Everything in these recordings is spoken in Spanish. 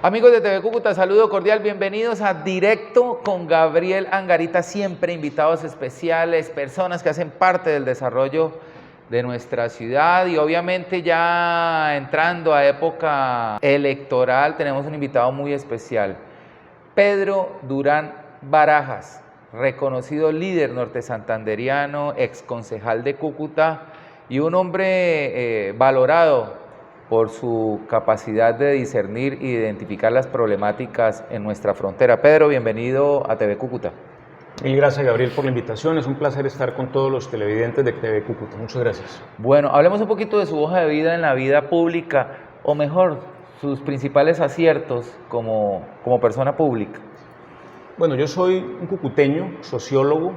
Amigos de TV Cúcuta, saludo cordial, bienvenidos a Directo con Gabriel Angarita, siempre invitados especiales, personas que hacen parte del desarrollo de nuestra ciudad y obviamente ya entrando a época electoral tenemos un invitado muy especial, Pedro Durán Barajas, reconocido líder norte santanderiano, ex concejal de Cúcuta y un hombre valorado por su capacidad de discernir y identificar las problemáticas en nuestra frontera. Pedro, bienvenido a TV Cúcuta. Mil gracias, Gabriel, por la invitación. Es un placer estar con todos los televidentes de TV Cúcuta. Muchas gracias. Bueno, hablemos un poquito de su hoja de vida en la vida pública, o mejor, sus principales aciertos como persona pública. Bueno, yo soy un cucuteño, sociólogo.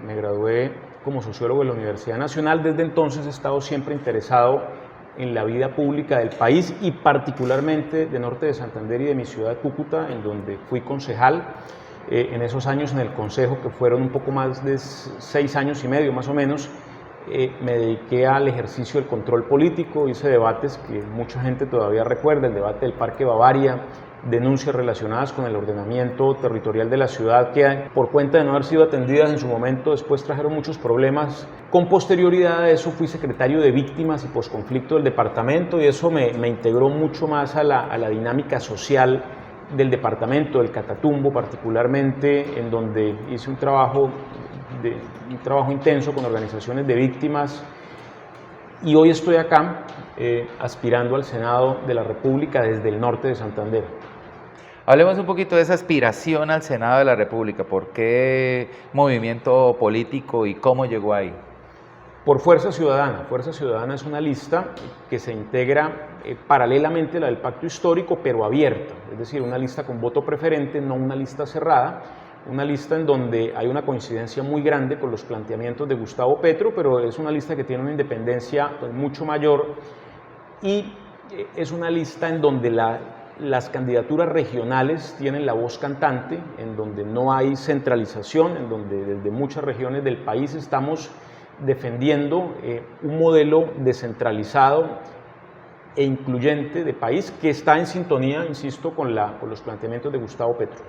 Me gradué como sociólogo de la Universidad Nacional. Desde entonces he estado siempre interesado en la vida pública del país y particularmente de Norte de Santander y de mi ciudad de Cúcuta, en donde fui concejal en esos años en el consejo, que fueron un poco más de 6 años y medio más o menos. Me dediqué al ejercicio del control político, hice debates que mucha gente todavía recuerda, el debate del Parque Bavaria, denuncias relacionadas con el ordenamiento territorial de la ciudad que por cuenta de no haber sido atendidas en su momento después trajeron muchos problemas. Con posterioridad a eso fui secretario de víctimas y posconflicto del departamento y eso me integró mucho más a la dinámica social del departamento, del Catatumbo particularmente, en donde hice un trabajo intenso con organizaciones de víctimas y hoy estoy acá aspirando al Senado de la República desde el norte de Santander. Hablemos un poquito de esa aspiración al Senado de la República. ¿Por qué movimiento político y cómo llegó ahí? Por Fuerza Ciudadana. Fuerza Ciudadana es una lista que se integra paralelamente a la del Pacto Histórico, pero abierta. Es decir, una lista con voto preferente, no una lista cerrada. Una lista en donde hay una coincidencia muy grande con los planteamientos de Gustavo Petro, pero es una lista que tiene una independencia mucho mayor y es una lista en donde las candidaturas regionales tienen la voz cantante, en donde no hay centralización, en donde desde muchas regiones del país estamos defendiendo un modelo descentralizado e incluyente de país que está en sintonía, insisto, con los planteamientos de Gustavo Petro.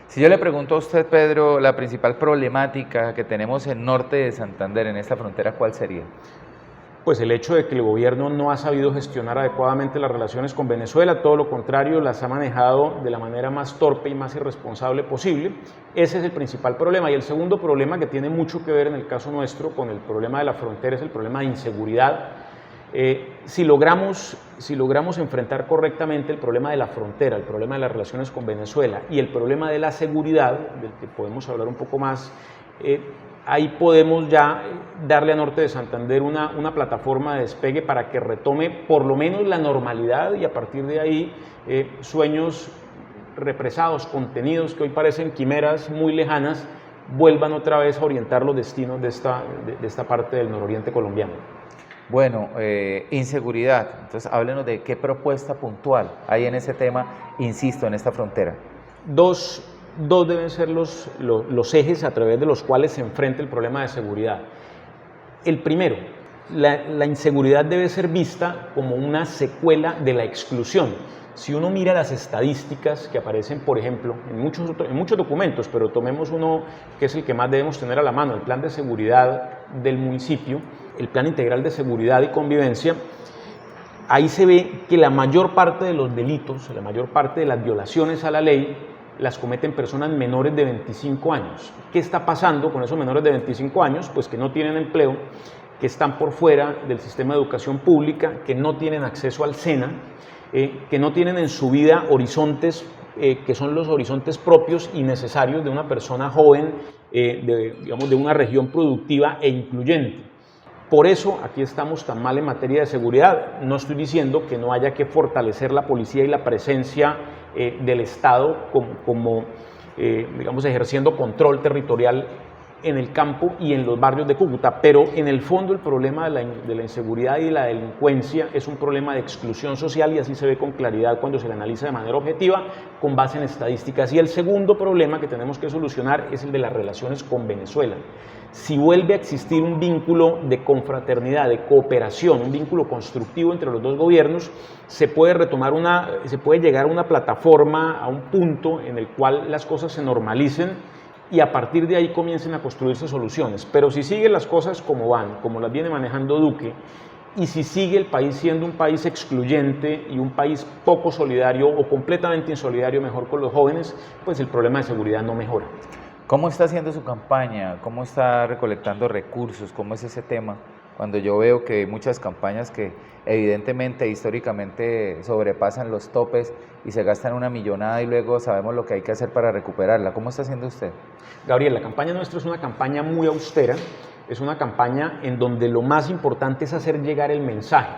Si yo le pregunto a usted, Pedro, la principal problemática que tenemos en norte de Santander, en esta frontera, ¿cuál sería? Pues el hecho de que el gobierno no ha sabido gestionar adecuadamente las relaciones con Venezuela, todo lo contrario, las ha manejado de la manera más torpe y más irresponsable posible. Ese es el principal problema. Y el segundo problema, que tiene mucho que ver en el caso nuestro con el problema de la frontera, es el problema de inseguridad. Si logramos enfrentar correctamente el problema de la frontera, el problema de las relaciones con Venezuela y el problema de la seguridad, del que podemos hablar un poco más, ahí podemos ya darle a Norte de Santander una plataforma de despegue para que retome por lo menos la normalidad y a partir de ahí sueños represados, contenidos que hoy parecen quimeras muy lejanas, vuelvan otra vez a orientar los destinos de esta parte del nororiente colombiano. Bueno, inseguridad, entonces háblenos de qué propuesta puntual hay en ese tema, insisto, en esta frontera. Dos deben ser los ejes a través de los cuales se enfrenta el problema de seguridad. El primero, la inseguridad debe ser vista como una secuela de la exclusión. Si uno mira las estadísticas que aparecen, por ejemplo, en muchos documentos, pero tomemos uno que es el que más debemos tener a la mano, el Plan de Seguridad del municipio, el Plan Integral de Seguridad y Convivencia, ahí se ve que la mayor parte de los delitos, la mayor parte de las violaciones a la ley, las cometen personas menores de 25 años. ¿Qué está pasando con esos menores de 25 años? Pues que no tienen empleo, que están por fuera del sistema de educación pública, que no tienen acceso al SENA, que no tienen en su vida horizontes que son los horizontes propios y necesarios de una persona joven, de una región productiva e incluyente. Por eso aquí estamos tan mal en materia de seguridad. No estoy diciendo que no haya que fortalecer la policía y la presencia del Estado como ejerciendo control territorial en el campo y en los barrios de Cúcuta, pero en el fondo el problema de la inseguridad y de la delincuencia es un problema de exclusión social y así se ve con claridad cuando se le analiza de manera objetiva con base en estadísticas. Y el segundo problema que tenemos que solucionar es el de las relaciones con Venezuela. Si vuelve a existir un vínculo de confraternidad, de cooperación, un vínculo constructivo entre los dos gobiernos, se puede llegar a una plataforma, a un punto en el cual las cosas se normalicen y a partir de ahí comiencen a construirse soluciones. Pero si siguen las cosas como van, como las viene manejando Duque, y si sigue el país siendo un país excluyente y un país poco solidario o completamente insolidario, mejor con los jóvenes, pues el problema de seguridad no mejora. ¿Cómo está haciendo su campaña? ¿Cómo está recolectando recursos? ¿Cómo es ese tema? Cuando yo veo que hay muchas campañas que evidentemente, históricamente sobrepasan los topes y se gastan una millonada y luego sabemos lo que hay que hacer para recuperarla. ¿Cómo está haciendo usted? Gabriel, la campaña nuestra es una campaña muy austera, es una campaña en donde lo más importante es hacer llegar el mensaje,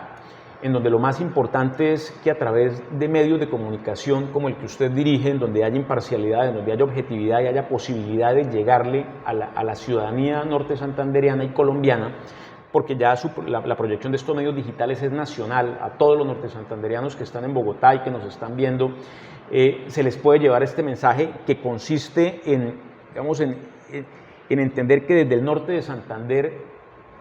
en donde lo más importante es que a través de medios de comunicación como el que usted dirige, en donde haya imparcialidad, en donde haya objetividad y haya posibilidad de llegarle a la ciudadanía norte santandereana y colombiana, porque ya la proyección de estos medios digitales es nacional, a todos los norte santandereanos que están en Bogotá y que nos están viendo, se les puede llevar este mensaje que consiste en entender que desde el norte de Santander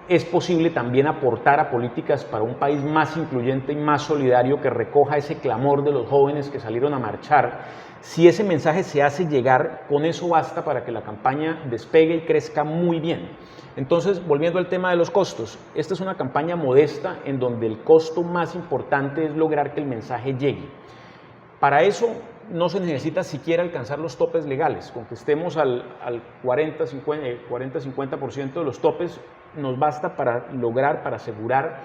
es posible también aportar a políticas para un país más incluyente y más solidario que recoja ese clamor de los jóvenes que salieron a marchar. Si ese mensaje se hace llegar, con eso basta para que la campaña despegue y crezca muy bien. Entonces, volviendo al tema de los costos, esta es una campaña modesta en donde el costo más importante es lograr que el mensaje llegue. Para eso no se necesita siquiera alcanzar los topes legales, con que estemos al 40-50% de los topes nos basta para asegurar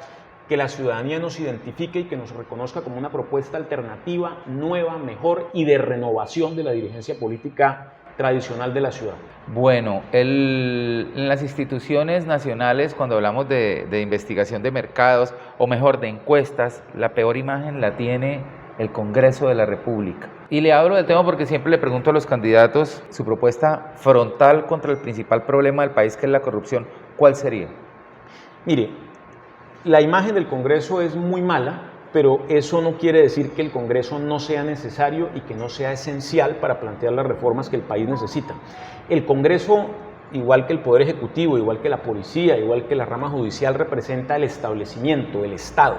que la ciudadanía nos identifique y que nos reconozca como una propuesta alternativa, nueva, mejor y de renovación de la dirigencia política tradicional de la ciudad. Bueno, en las instituciones nacionales, cuando hablamos de investigación de mercados, o mejor, de encuestas, la peor imagen la tiene el Congreso de la República. Y le hablo del tema porque siempre le pregunto a los candidatos su propuesta frontal contra el principal problema del país, que es la corrupción. ¿Cuál sería? Mire, la imagen del Congreso es muy mala, pero eso no quiere decir que el Congreso no sea necesario y que no sea esencial para plantear las reformas que el país necesita. El Congreso, igual que el Poder Ejecutivo, igual que la policía, igual que la rama judicial, representa el establecimiento, el Estado.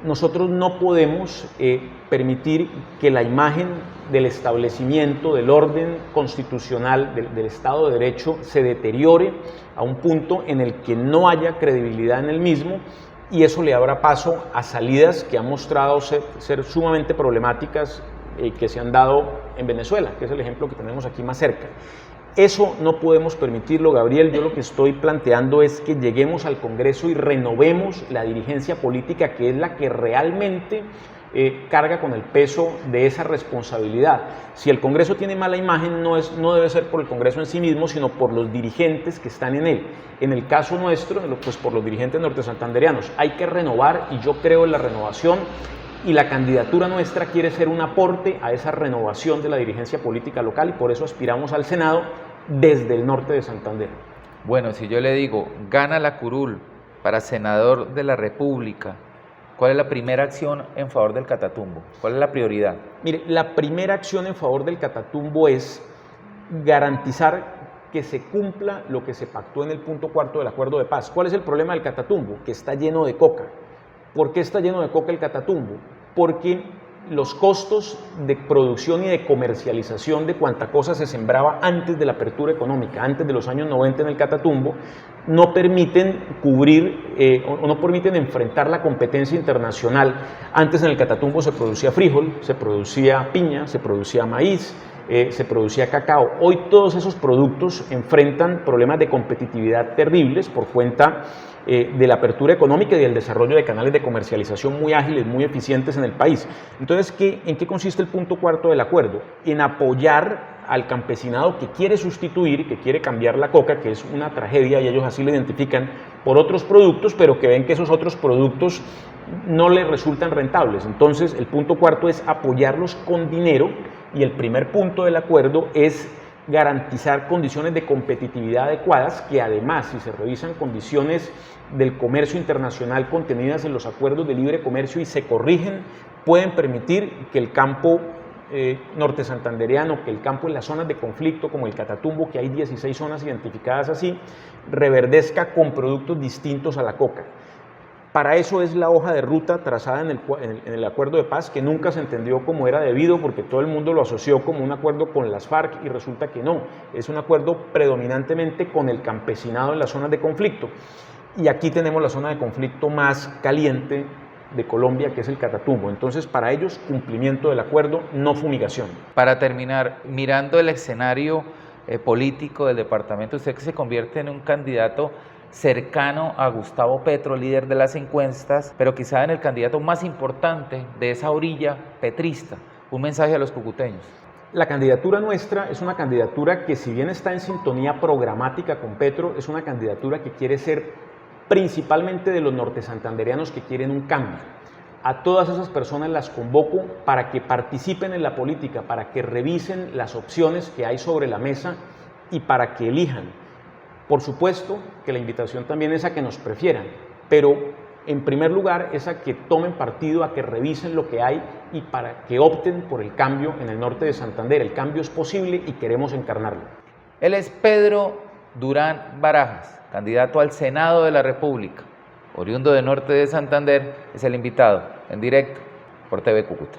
Nosotros no podemos permitir que la imagen del establecimiento, del orden constitucional, del Estado de Derecho, se deteriore a un punto en el que no haya credibilidad en el mismo, y eso le abra paso a salidas que han mostrado ser sumamente problemáticas que se han dado en Venezuela, que es el ejemplo que tenemos aquí más cerca. Eso no podemos permitirlo, Gabriel. Yo lo que estoy planteando es que lleguemos al Congreso y renovemos la dirigencia política, que es la que realmente carga con el peso de esa responsabilidad. Si el Congreso tiene mala imagen, no debe ser por el Congreso en sí mismo, sino por los dirigentes que están en él. En el caso nuestro, pues por los dirigentes norte santandereanos. Hay que renovar, y yo creo en la renovación, y la candidatura nuestra quiere ser un aporte a esa renovación de la dirigencia política local, y por eso aspiramos al Senado desde el norte de Santander. Bueno, si yo le digo, gana la curul para senador de la República, ¿cuál es la primera acción en favor del Catatumbo? ¿Cuál es la prioridad? Mire, la primera acción en favor del Catatumbo es garantizar que se cumpla lo que se pactó en el punto 4 del acuerdo de paz. ¿Cuál es el problema del Catatumbo? Que está lleno de coca. ¿Por qué está lleno de coca el Catatumbo? Porque los costos de producción y de comercialización de cuanta cosa se sembraba antes de la apertura económica, antes de los años 90 en el Catatumbo, no permiten cubrir o no permiten enfrentar la competencia internacional. Antes en el Catatumbo se producía frijol, se producía piña, se producía maíz, se producía cacao. Hoy todos esos productos enfrentan problemas de competitividad terribles por cuenta de la apertura económica y del desarrollo de canales de comercialización muy ágiles, muy eficientes en el país. Entonces, ¿en qué consiste el punto 4 del acuerdo? En apoyar al campesinado que quiere sustituir, que quiere cambiar la coca, que es una tragedia, y ellos así la identifican, por otros productos, pero que ven que esos otros productos no les resultan rentables. Entonces, el punto 4 es apoyarlos con dinero, y el primer punto del acuerdo es garantizar condiciones de competitividad adecuadas, que además, si se revisan condiciones del comercio internacional contenidas en los acuerdos de libre comercio y se corrigen, pueden permitir que el campo norte santandereano, que el campo en las zonas de conflicto como el Catatumbo, que hay 16 zonas identificadas así, reverdezca con productos distintos a la coca. Para eso es la hoja de ruta trazada en el acuerdo de paz, que nunca se entendió como era debido, porque todo el mundo lo asoció como un acuerdo con las FARC y resulta que no, es un acuerdo predominantemente con el campesinado en las zonas de conflicto. Y aquí tenemos la zona de conflicto más caliente de Colombia, que es el Catatumbo. Entonces, para ellos, cumplimiento del acuerdo, no fumigación. Para terminar, mirando el escenario político del departamento, usted que se convierte en un candidato cercano a Gustavo Petro, líder de las encuestas, pero quizá en el candidato más importante de esa orilla petrista, un mensaje a los cucuteños. La candidatura nuestra es una candidatura que, si bien está en sintonía programática con Petro, es una candidatura que quiere ser principalmente de los norte santandereanos que quieren un cambio. A todas esas personas las convoco para que participen en la política, para que revisen las opciones que hay sobre la mesa y para que elijan. Por supuesto que la invitación también es a que nos prefieran, pero en primer lugar es a que tomen partido, a que revisen lo que hay y para que opten por el cambio en el norte de Santander. El cambio es posible y queremos encarnarlo. Él es Pedro Durán Barajas, candidato al Senado de la República, oriundo de norte de Santander, es el invitado en directo por TV Cúcuta.